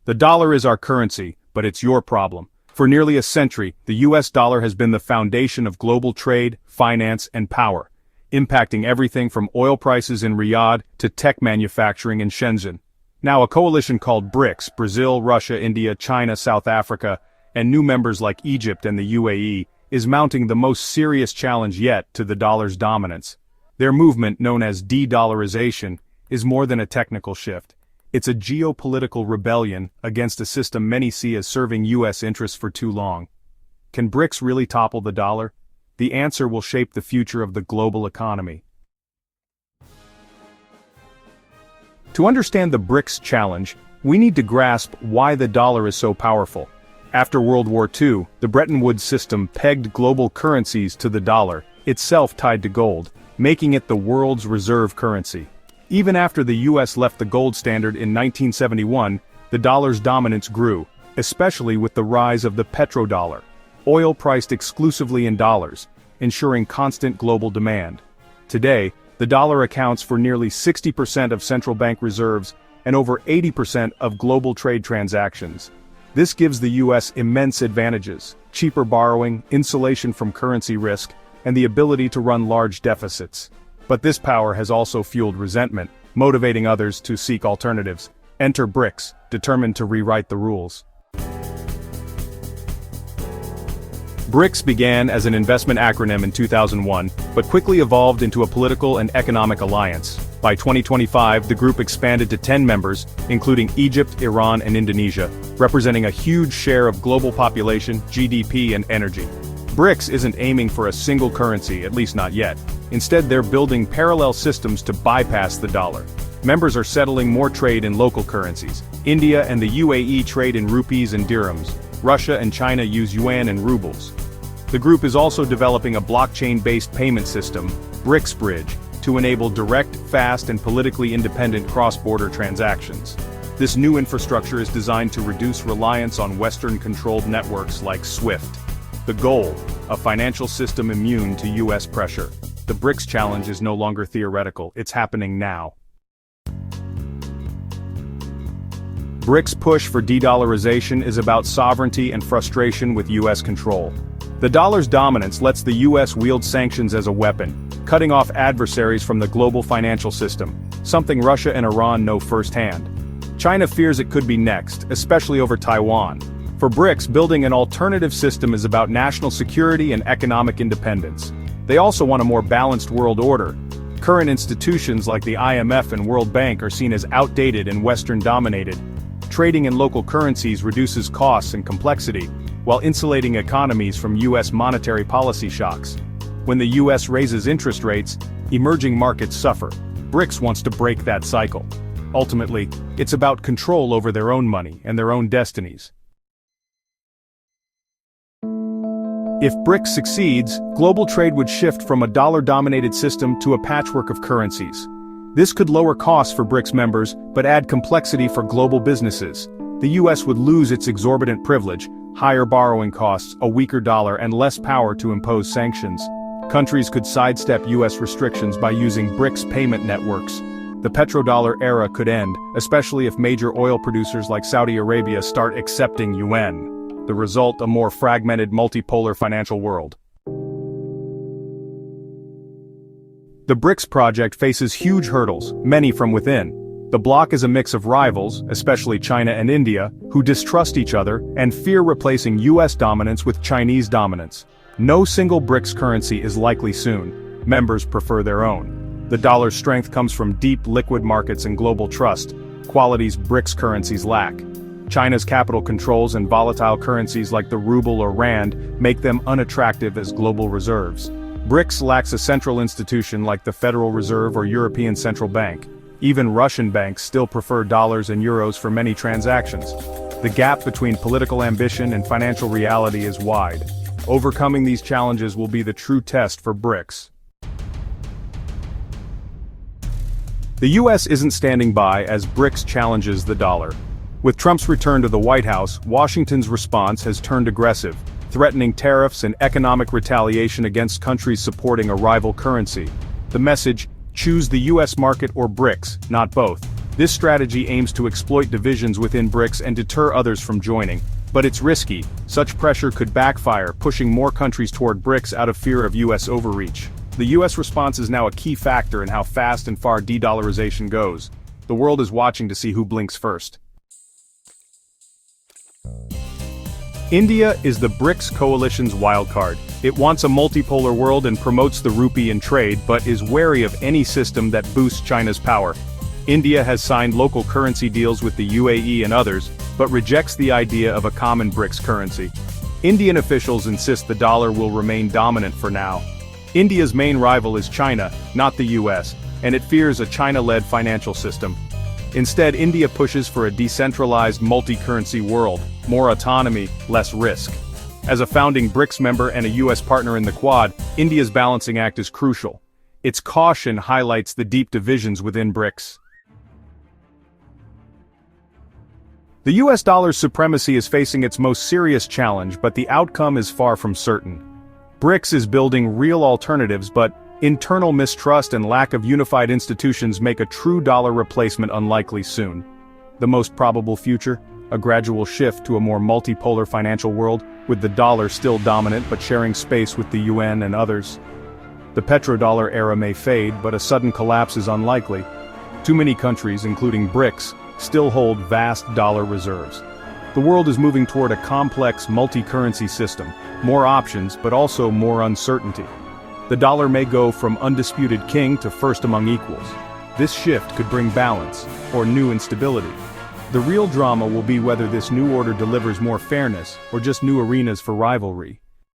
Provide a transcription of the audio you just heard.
The dollar is our currency, but it's your problem. For nearly a century, the US dollar has been the foundation of global trade, finance, and power, impacting everything from oil prices in Riyadh to tech manufacturing in Shenzhen. Now a coalition called BRICS, Brazil, Russia, India, China, South Africa, and new members like Egypt and the UAE, is mounting the most serious challenge yet to the dollar's dominance. Their movement, known as de-dollarization, is more than a technical shift. It's a geopolitical rebellion against a system many see as serving US interests for too long. Can BRICS really topple the dollar? The answer will shape the future of the global economy. To understand the BRICS challenge, we need to grasp why the dollar is so powerful. After World War II, the Bretton Woods system pegged global currencies to the dollar, itself tied to gold, making it the world's reserve currency. Even after the US left the gold standard in 1971, the dollar's dominance grew, especially with the rise of the petrodollar, oil priced exclusively in dollars, ensuring constant global demand. Today, the dollar accounts for nearly 60% of central bank reserves and over 80% of global trade transactions. This gives the US immense advantages: cheaper borrowing, insulation from currency risk, and the ability to run large deficits. But this power has also fueled resentment, motivating others to seek alternatives. Enter BRICS, determined to rewrite the rules. BRICS began as an investment acronym in 2001, but quickly evolved into a political and economic alliance. By 2025, the group expanded to 10 members, including Egypt, Iran, and Indonesia, representing a huge share of global population, GDP, and energy. BRICS isn't aiming for a single currency, at least not yet. Instead, they're building parallel systems to bypass the dollar. Members are settling more trade in local currencies. India and the UAE trade in rupees and dirhams. Russia and China use yuan and rubles. The group is also developing a blockchain-based payment system, BRICS Bridge, to enable direct, fast, and politically independent cross-border transactions. This new infrastructure is designed to reduce reliance on Western-controlled networks like SWIFT. The goal: a financial system immune to US pressure. The BRICS challenge is no longer theoretical, it's happening now. BRICS' push for de-dollarization is about sovereignty and frustration with US control. The dollar's dominance lets the US wield sanctions as a weapon, cutting off adversaries from the global financial system, something Russia and Iran know firsthand. China fears it could be next, especially over Taiwan. For BRICS, building an alternative system is about national security and economic independence. They also want a more balanced world order. Current institutions like the IMF and World Bank are seen as outdated and Western-dominated. Trading in local currencies reduces costs and complexity, while insulating economies from US monetary policy shocks. When the US raises interest rates, emerging markets suffer. BRICS wants to break that cycle. Ultimately, it's about control over their own money and their own destinies. If BRICS succeeds, global trade would shift from a dollar-dominated system to a patchwork of currencies. This could lower costs for BRICS members, but add complexity for global businesses. The US would lose its exorbitant privilege, higher borrowing costs, a weaker dollar, and less power to impose sanctions. Countries could sidestep US restrictions by using BRICS payment networks. The petrodollar era could end, especially if major oil producers like Saudi Arabia start accepting yuan. The result: a more fragmented multipolar financial world. The BRICS project faces huge hurdles, many from within. The bloc is a mix of rivals, especially China and India, who distrust each other and fear replacing US dominance with Chinese dominance. No single BRICS currency is likely soon. Members prefer their own. The dollar's strength comes from deep liquid markets and global trust, qualities BRICS currencies lack. China's capital controls and volatile currencies like the ruble or rand make them unattractive as global reserves. BRICS lacks a central institution like the Federal Reserve or European Central Bank. Even Russian banks still prefer dollars and euros for many transactions. The gap between political ambition and financial reality is wide. Overcoming these challenges will be the true test for BRICS. The US isn't standing by as BRICS challenges the dollar. With Trump's return to the White House, Washington's response has turned aggressive, threatening tariffs and economic retaliation against countries supporting a rival currency. The message: choose the US market or BRICS, not both. This strategy aims to exploit divisions within BRICS and deter others from joining. But it's risky. Such pressure could backfire, pushing more countries toward BRICS out of fear of US overreach. The US response is now a key factor in how fast and far de-dollarization goes. The world is watching to see who blinks first. India is the BRICS coalition's wildcard. It wants a multipolar world and promotes the rupee in trade, but is wary of any system that boosts China's power. India has signed local currency deals with the UAE and others, but rejects the idea of a common BRICS currency. Indian officials insist the dollar will remain dominant for now. India's main rival is China, not the US, and it fears a China-led financial system. Instead, India pushes for a decentralized multi-currency world, more autonomy, less risk. As a founding BRICS member and a US partner in the Quad, India's balancing act is crucial. Its caution highlights the deep divisions within BRICS. The US dollar's supremacy is facing its most serious challenge, but the outcome is far from certain. BRICS is building real alternatives, but internal mistrust and lack of unified institutions make a true dollar replacement unlikely soon. The most probable future? A gradual shift to a more multipolar financial world, with the dollar still dominant but sharing space with the UN and others. The petrodollar era may fade, but a sudden collapse is unlikely. Too many countries, including BRICS, still hold vast dollar reserves. The world is moving toward a complex multi-currency system, more options but also more uncertainty. The dollar may go from undisputed king to first among equals. This shift could bring balance, or new instability. The real drama will be whether this new order delivers more fairness, or just new arenas for rivalry.